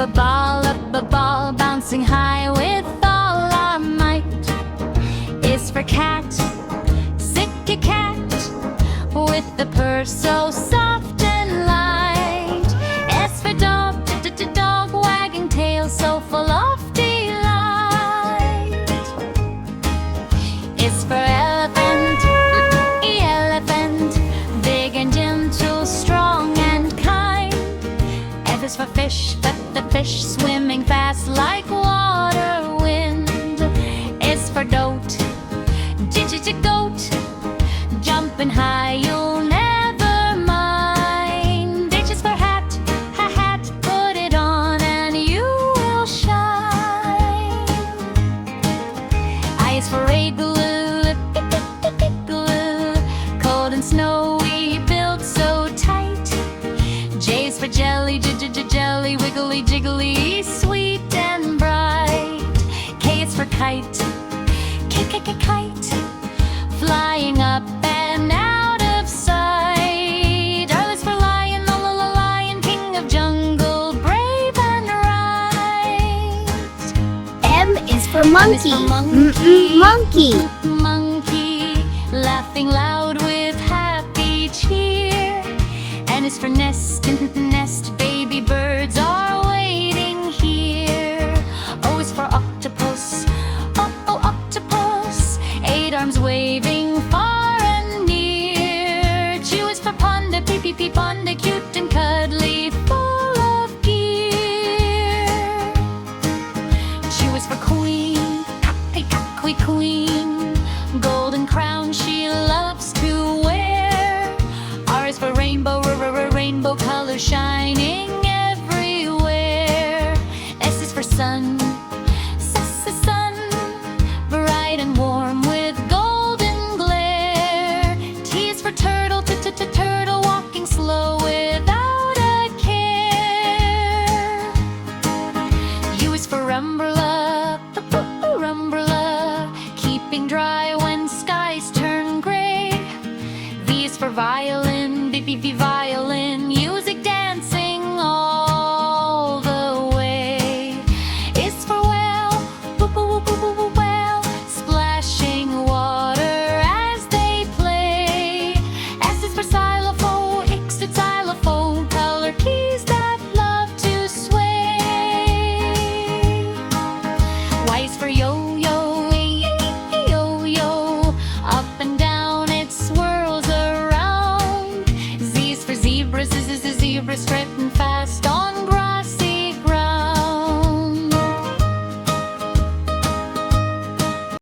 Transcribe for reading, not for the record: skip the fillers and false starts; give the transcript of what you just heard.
for ball, up a ball, bouncing high with all our might. Is for cat, sick a cat, with the purr so soft and light. S for dog, dog, wagging tail so full of delight. Is for elephant, elephant, big and gentle, strong and kind. F is for fish, the fish swimming fast like water wind. Is for goat, goat, jumping high, you'll never mind. H is for hat, hat, put it on and you will shine. I is for igloo, igloo, cold and snowy, built so tight. J is for jelly, jelly, wiggly, jiggly, sweet and bright. K is for kite, kite, flying up and out of sight. R is for lion, lion, king of jungle, brave and right. M is for monkey, monkey. Monkey, laughing loud with happy cheer. N is for nest, nest, baby birds are waiting here. O is for octopus, octopus, 8 arms waving far and near. Q is for panda, panda, cute and cuddly, full of gear. Q is for queen, queen, golden crown she loves to wear. R is for rainbow, rainbow colors shining everywhere. S is for sun, sun, bright and warm with golden glare. T is for turtle, turtle, walking slow without a care. U is for umbrella, umbrella, keeping dry when skies turn gray. V is for violin, violin,